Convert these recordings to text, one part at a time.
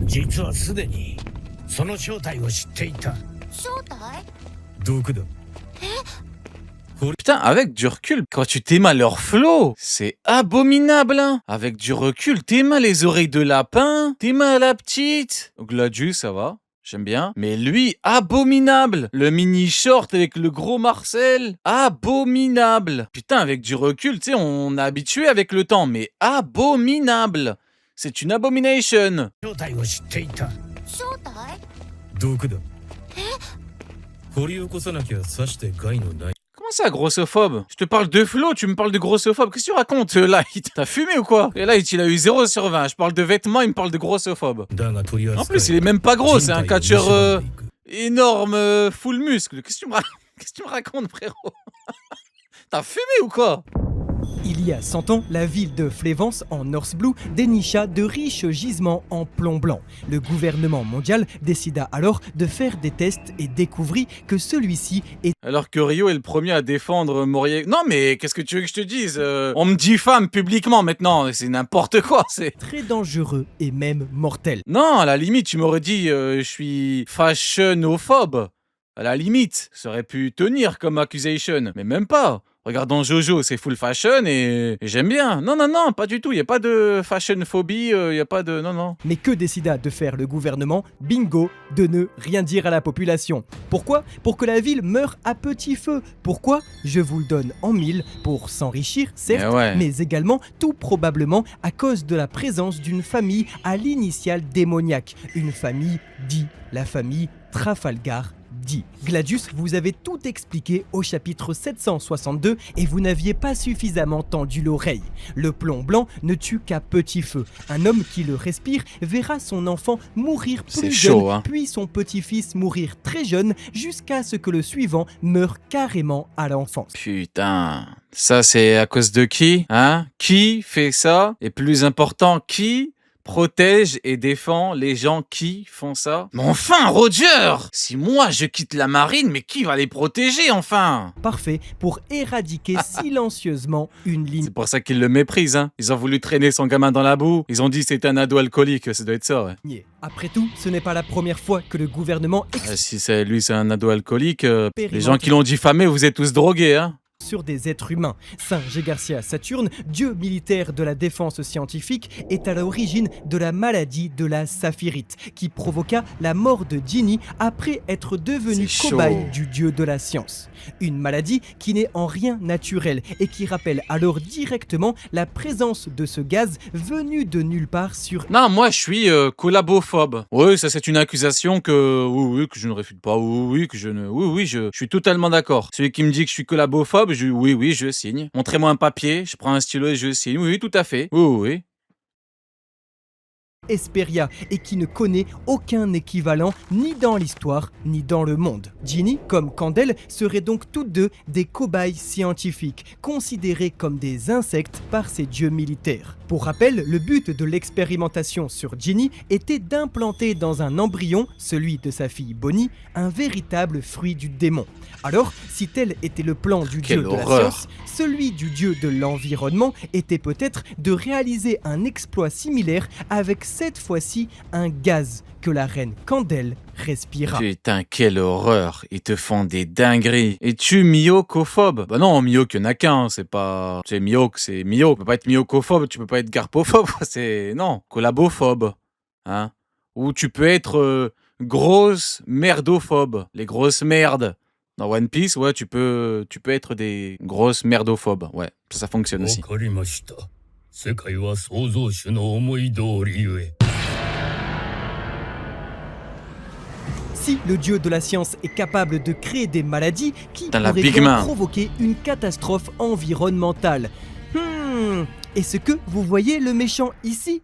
実はすでにその正体を知っていた。正体？どこだ？ Putain, avec du recul, quand tu t'aimes à leur flow, c'est abominable, hein. Avec du recul, t'aimes à les oreilles de lapin, t'aimes à la petite. Gladius, ça va, j'aime bien. Mais lui, abominable. Le mini short avec le gros Marcel, abominable. Putain, avec du recul, tu sais, on est habitué avec le temps, mais abominable. C'est une abomination. 正体を知っていた。正体？どこだ？掘り起こさなきゃ刺して害のない。 Comment ça, grossophobe? Je te parle de flow, tu me parles de grossophobe. Qu'est-ce que tu racontes, Light? T'as fumé ou quoi? Et Light, il a eu 0 sur 20. Je parle de vêtements, il me parle de grossophobe. En plus, il est même pas gros, c'est un catcheur énorme, full muscle. Qu'est-ce que tu me racontes, frérot? T'as fumé ou quoi? Il y a 100 ans, la ville de Flévence, en North Blue, dénicha de riches gisements en plomb blanc. Le gouvernement mondial décida alors de faire des tests et découvrit que celui-ci est Alors que Rio est le premier à défendre Morier. Non mais qu'est-ce que tu veux que je te dise? On me diffame publiquement maintenant, c'est n'importe quoi, c'est... très dangereux et même mortel. Non, à la limite, tu m'aurais dit je suis fashionophobe. À la limite, ça aurait pu tenir comme accusation, mais même pas. Regardons Jojo, c'est full fashion et j'aime bien. Non, non, non, pas du tout. Il n'y a pas de fashionphobie, il n'y a pas de... Non, non. Mais que décida de faire le gouvernement? Bingo, de ne rien dire à la population. Pourquoi? Pour que la ville meure à petit feu. Pourquoi? Je vous le donne en mille, pour s'enrichir, certes, ouais. mais également, tout probablement, à cause de la présence d'une famille à l'initiale démoniaque. Une famille dit la famille Trafalgar. Dit. Gladius, vous avez tout expliqué au chapitre 762 et vous n'aviez pas suffisamment tendu l'oreille. Le plomb blanc ne tue qu'à petit feu. Un homme qui le respire verra son enfant mourir plus jeune, hein. Puis son petit-fils mourir très jeune, jusqu'à ce que le suivant meure carrément à l'enfance. Putain, ça c'est à cause de qui? Hein? Qui fait ça? Et plus important, qui protège et défend les gens qui font ça? Mais enfin, Roger! Si moi je quitte la marine, mais qui va les protéger enfin? Parfait pour éradiquer silencieusement une ligne. C'est pour ça qu'ils le méprisent, hein. Ils ont voulu traîner son gamin dans la boue. Ils ont dit c'est un ado alcoolique, ça doit être ça, ouais. Après tout, ce n'est pas la première fois que le gouvernement Si c'est lui, c'est un ado alcoolique, les gens qui l'ont diffamé, vous êtes tous drogués, hein. Sur des êtres humains. Saint G. Garcia Saturne, dieu militaire de la défense scientifique, est à l'origine de la maladie de la saphirite, qui provoqua la mort de Ginny après être devenu cobaye du dieu de la science. Une maladie qui n'est en rien naturelle et qui rappelle alors directement la présence de ce gaz venu de nulle part sur... Non, moi je suis collabophobe. Oui, ça c'est une accusation que... Oui, que je ne réfute pas. Oui, que je ne... Oui, je suis totalement d'accord. Celui qui me dit que je suis collabophobe, oui, je signe. Montrez-moi un papier, je prends un stylo et je signe. Oui, tout à fait. Oui. Hesperia et qui ne connaît aucun équivalent ni dans l'histoire ni dans le monde. Ginny comme Candel seraient donc toutes deux des cobayes scientifiques, considérés comme des insectes par ces dieux militaires. Pour rappel, le but de l'expérimentation sur Ginny était d'implanter dans un embryon, celui de sa fille Bonnie, un véritable fruit du démon. Alors, si tel était le plan du dieu de la science, celui du dieu de l'environnement était peut-être de réaliser un exploit similaire avec cette fois-ci un gaz que la reine Candel respira. Putain, quelle horreur. Ils te font des dingueries. Es-tu myocophobe? Bah non, myoc, il n'y en a qu'un. C'est pas... C'est myoc, c'est myoc. Tu peux pas être myocophobe, tu peux pas être garpophobe. C'est... Non, collabophobe. Hein? Ou tu peux être grosse merdophobe. Les grosses merdes. Dans One Piece, ouais, tu peux être des grosses merdophobes. Ouais, ça fonctionne aussi. Si le dieu de la science est capable de créer des maladies, qui pourrait donc provoquer une catastrophe environnementale? Est-ce que vous voyez le méchant ici?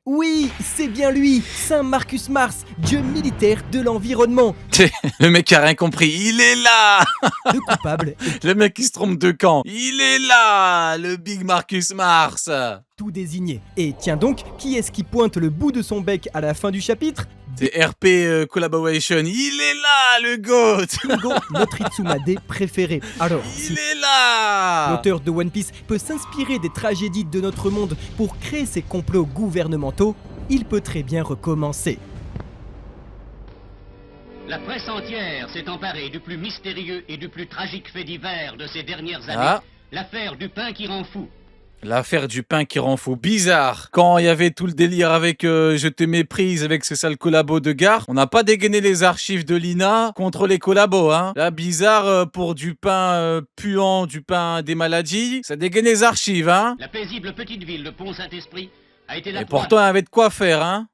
Oui, c'est bien lui, Saint Marcus Mars, dieu militaire de l'environnement. Le mec a rien compris, il est là. Le coupable Le mec qui se trompe de camp, il est là, le Big Marcus Mars. Tout désigné. Et tiens donc, qui est-ce qui pointe le bout de son bec à la fin du chapitre? C'est RP Collaboration, il est là, le GOAT. Bingo, notre Itsumade préféré. Alors, il est là. L'auteur de One Piece peut s'inspirer des tragédies de notre monde pour créer ses complots gouvernementaux, il peut très bien recommencer. La presse entière s'est emparée du plus mystérieux et du plus tragique fait divers de ces dernières années, Ah. l'affaire du pain qui rend fou. L'affaire du pain qui rend fou. Bizarre. Quand il y avait tout le délire avec Je te méprise avec ce sale collabo de gare, on n'a pas dégainé les archives de l'INA contre les collabos, hein. Là, bizarre, pour du pain puant, du pain des maladies, ça dégaine les archives, hein. La paisible petite ville de Pont-Saint-Esprit a été la Et proie pourtant, il y avait de quoi faire, hein.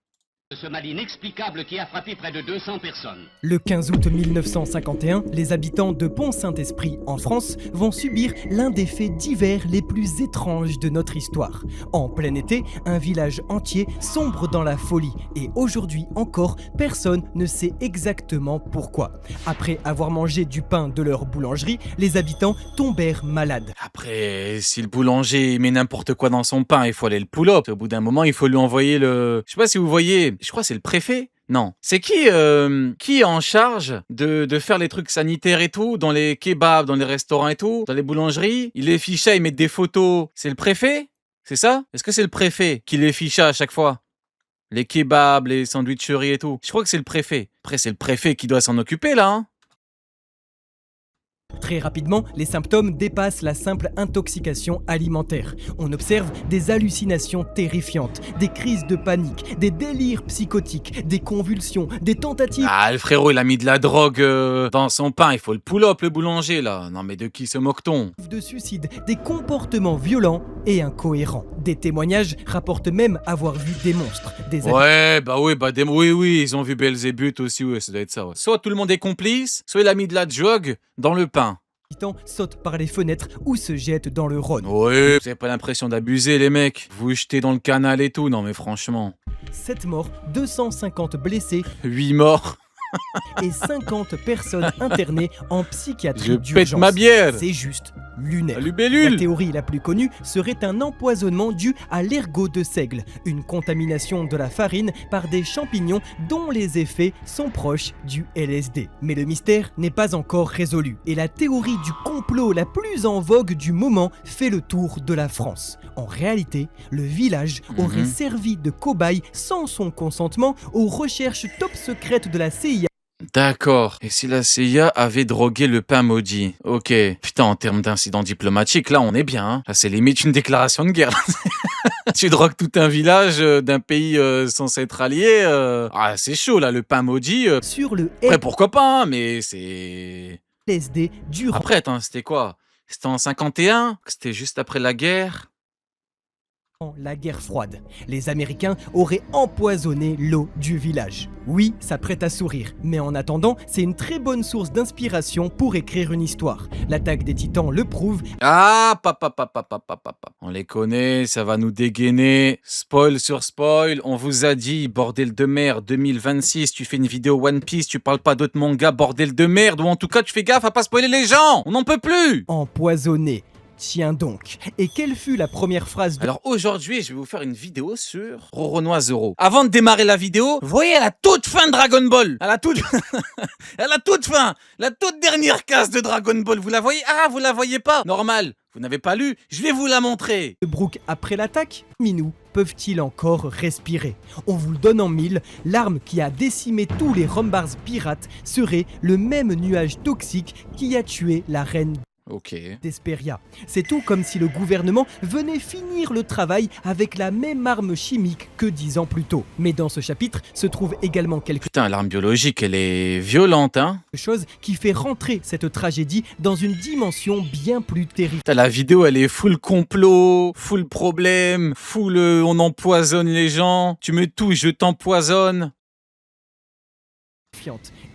de ce mal inexplicable qui a frappé près de 200 personnes. Le 15 août 1951, les habitants de Pont-Saint-Esprit en France vont subir l'un des faits divers les plus étranges de notre histoire. En plein été, un village entier sombre dans la folie et aujourd'hui encore, personne ne sait exactement pourquoi. Après avoir mangé du pain de leur boulangerie, les habitants tombèrent malades. Après, si le boulanger met n'importe quoi dans son pain, il faut aller le pull-up. Au bout d'un moment, il faut lui envoyer le... Je sais pas si vous voyez, je crois que c'est le préfet. Non. C'est qui est en charge de faire les trucs sanitaires et tout, dans les kebabs, dans les restaurants et tout, dans les boulangeries? Il les ficha, ils mettent des photos. C'est le préfet? C'est ça? Est-ce que c'est le préfet qui les ficha à chaque fois? Les kebabs, les sandwicheries et tout. Je crois que c'est le préfet. Après, c'est le préfet qui doit s'en occuper, là, hein. Très rapidement, les symptômes dépassent la simple intoxication alimentaire. On observe des hallucinations terrifiantes, des crises de panique, des délires psychotiques, des convulsions, des tentatives Ah, le frérot, il a mis de la drogue dans son pain. Il faut le pull-up, le boulanger, là. Non, mais de qui se moque-t-on? de suicide, des comportements violents et incohérents. Des témoignages rapportent même avoir vu des monstres, des Oui, ils ont vu Belzébuth aussi, ouais, ça doit être ça. Ouais. Soit tout le monde est complice, soit il a mis de la drogue dans le pain. habitants sautent par les fenêtres ou se jettent dans le Rhône. Ouais, vous avez pas l'impression d'abuser, les mecs? Vous jetez dans le canal et tout, non mais franchement. 7 morts, 250 blessés 8 morts. et 50 personnes internées en psychiatrie Je d'urgence. pète ma bière. C'est juste lunaire. La Lubellule. théorie la plus connue serait un empoisonnement dû à l'ergot de seigle, une contamination de la farine par des champignons dont les effets sont proches du LSD. Mais le mystère n'est pas encore résolu et la théorie du complot la plus en vogue du moment fait le tour de la France. En réalité, le village aurait servi de cobaye sans son consentement aux recherches top secrètes de la CIA. D'accord. Et si la CIA avait drogué le pain maudit? Ok. Putain, en termes d'incident diplomatique, là, on est bien. Hein. Là, c'est limite une déclaration de guerre. Tu drogues tout un village d'un pays censé être allié. Ah, c'est chaud, là, le pain maudit. Sur le Après, pourquoi pas, hein, mais c'est... LSD durant Après, attends, c'était quoi? C'était en 51? C'était juste après la guerre? la guerre froide. Les Américains auraient empoisonné l'eau du village. Oui, ça prête à sourire, mais en attendant, c'est une très bonne source d'inspiration pour écrire une histoire. L'attaque des Titans le prouve. Ah, papa. On les connaît, ça va nous dégainer. Spoil sur spoil, on vous a dit, bordel de merde, 2026, tu fais une vidéo One Piece, tu parles pas d'autres mangas, bordel de merde, ou en tout cas, tu fais gaffe à pas spoiler les gens, on n'en peut plus. Empoisonné. Tiens donc. Et quelle fut la première phrase de Alors aujourd'hui, je vais vous faire une vidéo sur Roronoa Zoro. Avant de démarrer la vidéo, vous voyez à la toute fin de Dragon Ball, à la toute fin, la toute dernière case de Dragon Ball, vous la voyez? Ah, vous la voyez pas? Normal, vous n'avez pas lu, je vais vous la montrer. Brook après l'attaque? Minou peuvent-ils encore respirer? On vous le donne en mille, l'arme qui a décimé tous les Rombars pirates serait le même nuage toxique qui a tué la reine Ok. d'Hesperia. C'est tout comme si le gouvernement venait finir le travail avec la même arme chimique que 10 ans plus tôt. Mais dans ce chapitre se trouve également quelque Putain, l'arme biologique, elle est violente, hein. chose qui fait rentrer cette tragédie dans une dimension bien plus terrifiante. Putain, la vidéo, elle est full complot, full problème, full on empoisonne les gens, tu me touches, je t'empoisonne.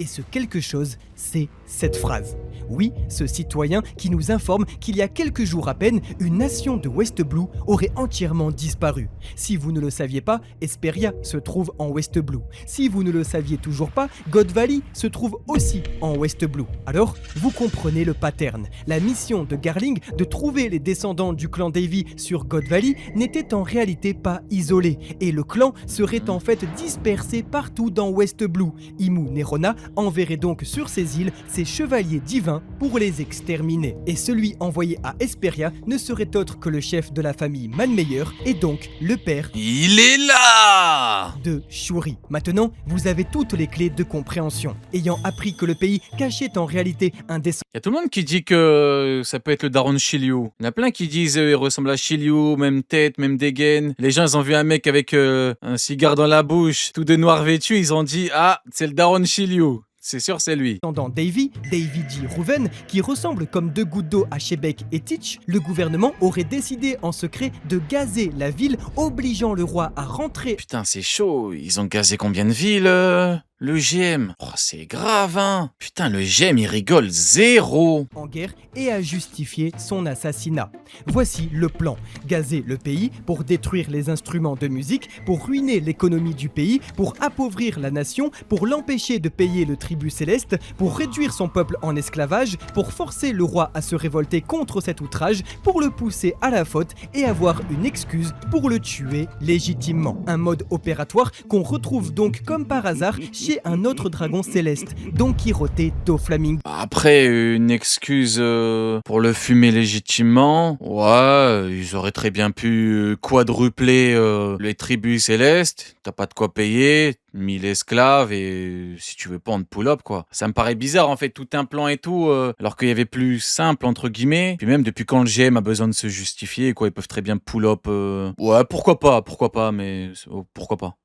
Et ce quelque chose, c'est cette phrase. Oui, ce citoyen qui nous informe qu'il y a quelques jours à peine, une nation de West Blue aurait entièrement disparu. Si vous ne le saviez pas, Hesperia se trouve en West Blue. Si vous ne le saviez toujours pas, God Valley se trouve aussi en West Blue. Alors, vous comprenez le pattern. La mission de Garling de trouver les descendants du clan Davy sur God Valley n'était en réalité pas isolée. Et le clan serait en fait dispersé partout dans West Blue. Imu Danu Nerona enverrait donc sur ces îles ses chevaliers divins pour les exterminer. Et celui envoyé à Esperia ne serait autre que le chef de la famille Manmeyer et donc le père Il est là! de Shuri. Maintenant, vous avez toutes les clés de compréhension. Ayant appris que le pays cachait en réalité un descendant Il y a tout le monde qui dit que ça peut être le daron de Shiryu. Il y en a plein qui disent il ressemble à Shiryu, même tête, même dégaine. Les gens, ils ont vu un mec avec un cigare dans la bouche, tout de noir vêtu, ils ont dit ah, c'est le daron de Shiryu. C'est sûr, c'est lui. Davy dit Rouven, qui ressemble comme deux gouttes d'eau à Shebek et Teach, le gouvernement aurait décidé en secret de gazer la ville, obligeant le roi à rentrer Putain, c'est chaud. Ils ont gazé combien de villes le GM? Oh, c'est grave, hein. Putain, le GM, il rigole zéro. en guerre et à justifier son assassinat. Voici le plan. Gazer le pays pour détruire les instruments de musique, pour ruiner l'économie du pays, pour appauvrir la nation, pour l'empêcher de payer le tribut céleste, pour réduire son peuple en esclavage, pour forcer le roi à se révolter contre cet outrage, pour le pousser à la faute et avoir une excuse pour le tuer légitimement. Un mode opératoire qu'on retrouve donc comme par hasard chez un autre dragon céleste, Don Quirote Doflamingo. Après, une excuse pour le fumer légitimement, ouais, ils auraient très bien pu quadrupler les tribus célestes. T'as pas de quoi payer, 1000 esclaves et si tu veux pas, on te pull up quoi. Ça me paraît bizarre en fait, tout un plan et tout, alors qu'il y avait plus simple entre guillemets. Puis même depuis quand le GM a besoin de se justifier, quoi, ils peuvent très bien pull up. Ouais, pourquoi pas, mais pourquoi pas.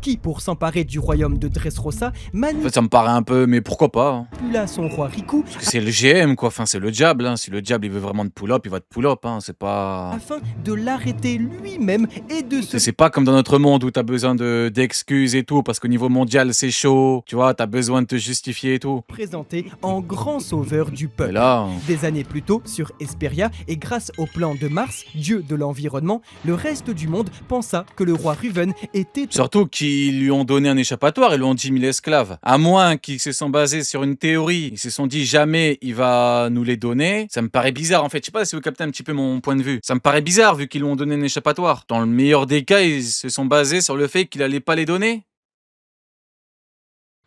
Qui, pour s'emparer du royaume de Dressrosa, En fait, ça me paraît un peu, mais pourquoi pas hein. manipula son roi Riku Parce que c'est le GM quoi, enfin c'est le diable, hein. Si le diable il veut vraiment te pull up, il va te pull up, hein. C'est pas... afin de l'arrêter lui-même et de se C'est pas comme dans notre monde où t'as besoin d'excuses et tout, parce qu'au niveau mondial c'est chaud, tu vois, t'as besoin de te justifier et tout. présenter en grand sauveur du Et peuple. là, Des années plus tôt, sur Esperia, et grâce au plan de Mars, dieu de l'environnement, le reste du monde pensa que le roi Ruven était surtout qu'ils lui ont donné un échappatoire, ils lui ont dit 1000 esclaves. À moins qu'ils se sont basés sur une théorie, ils se sont dit jamais il va nous les donner. Ça me paraît bizarre en fait, je sais pas si vous captez un petit peu mon point de vue. Ça me paraît bizarre vu qu'ils lui ont donné un échappatoire. Dans le meilleur des cas, ils se sont basés sur le fait qu'il allait pas les donner.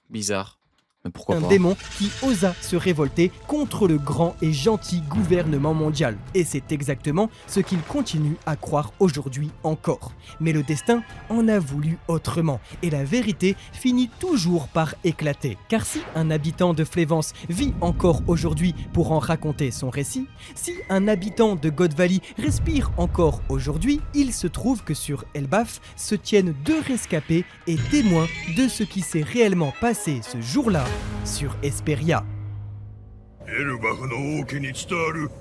Bizarre. Mais pourquoi un pas? démon qui osa se révolter contre le grand et gentil gouvernement mondial. Et c'est exactement ce qu'il continue à croire aujourd'hui encore. Mais le destin en a voulu autrement, et la vérité finit toujours par éclater. Car si un habitant de Flévence vit encore aujourd'hui pour en raconter son récit, si un habitant de God Valley respire encore aujourd'hui, il se trouve que sur Elbaf se tiennent deux rescapés et témoins de ce qui s'est réellement passé ce jour-là sur Esperia.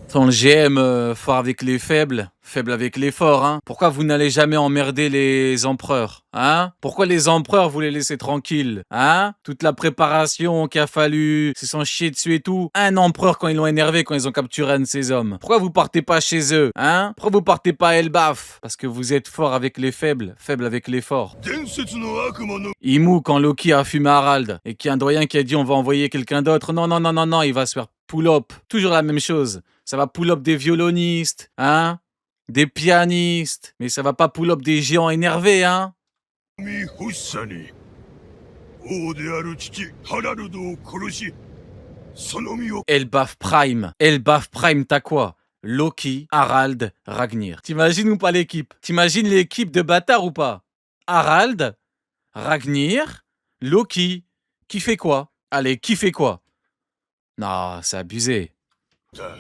Sans le GM, fort avec les faibles, faible avec les forts, hein. Pourquoi vous n'allez jamais emmerder les empereurs, hein? Pourquoi les empereurs vous les laissez tranquilles, hein? Toute la préparation qu'il a fallu, se sont chiés dessus et tout. Un empereur quand ils l'ont énervé, quand ils ont capturé un de ces hommes. Pourquoi vous partez pas chez eux, hein? Pourquoi vous partez pas à Elbaf? Parce que vous êtes fort avec les faibles, faible avec les forts. Imu, quand Loki a fumé Harald, et qu'il y a un doyen qui a dit on va envoyer quelqu'un d'autre, non, il va se faire pull-up. Toujours la même chose. Ça va pull-up des violonistes, hein? Des pianistes. Mais ça va pas pull-up des géants énervés, hein? Elbaf Prime, t'as quoi? Loki, Harald, Ragnir. T'imagines ou pas l'équipe? T'imagines l'équipe de bâtards ou pas? Harald, Ragnir, Loki. Qui fait quoi? Allez, qui fait quoi? Non, c'est abusé. Ça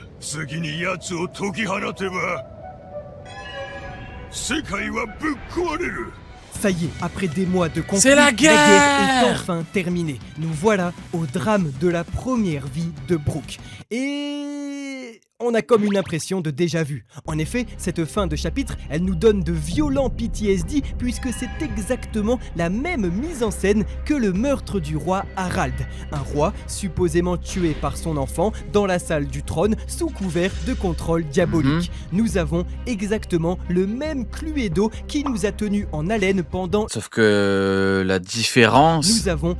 y est, après des mois de conflit, C'est la guerre est enfin terminée. Nous voilà au drame de la première vie de Brooke. Et on a comme une impression de déjà-vu. En effet, cette fin de chapitre, elle nous donne de violents PTSD puisque c'est exactement la même mise en scène que le meurtre du roi Harald. Un roi supposément tué par son enfant dans la salle du trône sous couvert de contrôle diabolique. Nous avons exactement le même Cluedo qui nous a tenus en haleine pendant... Sauf que la différence... Nous avons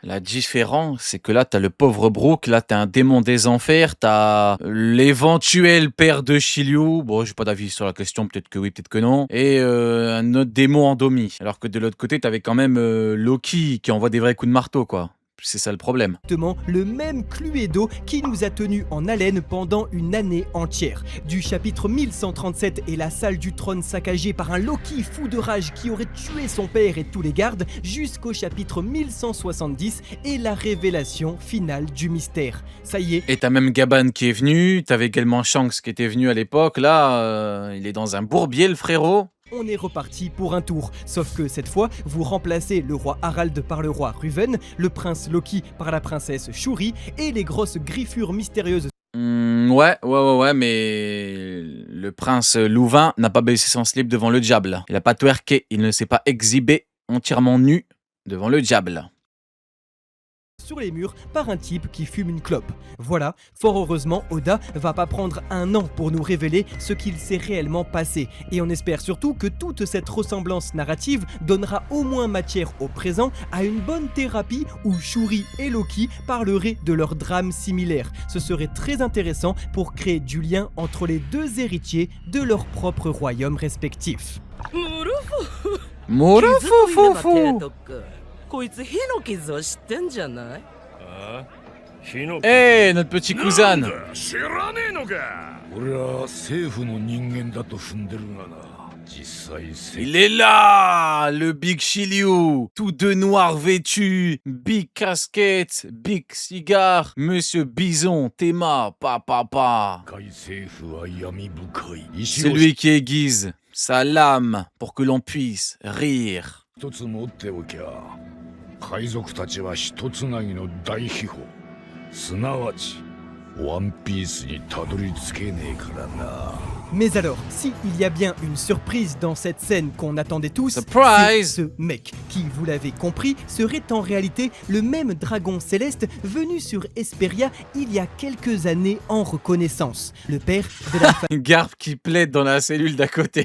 La différence, c'est que là, t'as le pauvre Brooke, là, t'as un démon des enfers, t'as l'éventuel père de Shiryu, bon, j'ai pas d'avis sur la question, peut-être que oui, peut-être que non, et un autre démon Endomi. Alors que de l'autre côté, t'avais quand même Loki qui envoie des vrais coups de marteau, quoi. C'est ça le problème. Exactement le même Cluedo qui nous a tenus en haleine pendant une année entière. Du chapitre 1137 et la salle du trône saccagée par un Loki fou de rage qui aurait tué son père et tous les gardes, jusqu'au chapitre 1170 et la révélation finale du mystère. Ça y est, Et t'as même Gaban qui est venu, t'avais également Shanks qui était venu à l'époque, là, il est dans un bourbier le frérot. on est reparti pour un tour. Sauf que cette fois, vous remplacez le roi Harald par le roi Ruven, le prince Loki par la princesse Shuri et les grosses griffures mystérieuses. Ouais, mais le prince Louvain n'a pas baissé son slip devant le diable. Il a pas twerké, il ne s'est pas exhibé entièrement nu devant le diable. Sur les murs par un type qui fume une clope. Voilà, fort heureusement, Oda va pas prendre un an pour nous révéler ce qu'il s'est réellement passé. Et on espère surtout que toute cette ressemblance narrative donnera au moins matière au présent à une bonne thérapie où Shuri et Loki parleraient de leurs drames similaires. Ce serait très intéressant pour créer du lien entre les deux héritiers de leurs propres royaumes respectifs. Moroufoufoufou. こいつ火の傷を知ってんじゃない Eh, notre petit cousin. 知らねえのか。俺は政府の人間だと踏んでるがな。実際 Il est là, le Big Shiryu, tout de noir vêtu, big casquette, big cigare, Monsieur Bison, Théma, pa. 世界政府は闇深い。 Celui qui aiguise sa lame pour que l'on puisse rire. 一つ持っておきゃ、海賊たちは一つなぎの大秘宝、すなわちワンピースにたどり着けねえからな。 Mais alors, si il y a bien une surprise dans cette scène qu'on attendait tous, Surprise! c'est ce mec qui, vous l'avez compris, serait en réalité le même dragon céleste venu sur Esperia il y a quelques années en reconnaissance. Le père de la Garp qui plaide dans la cellule d'à côté.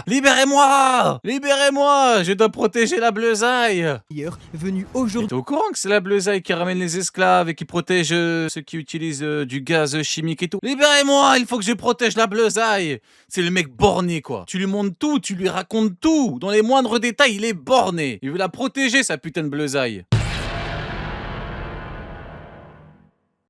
Libérez-moi! Libérez-moi! Je dois protéger la bleusaille! famille venu aujourd'hui. T'es au courant que c'est la bleusaille qui ramène les esclaves et qui protège ceux qui utilisent du gaz chimique et tout? Libérez-moi! Il faut que je protège la bleusaille! C'est le mec borné, quoi. Tu lui montres tout, tu lui racontes tout. Dans les moindres détails, il est borné. Il veut la protéger, sa putain de bleusaille.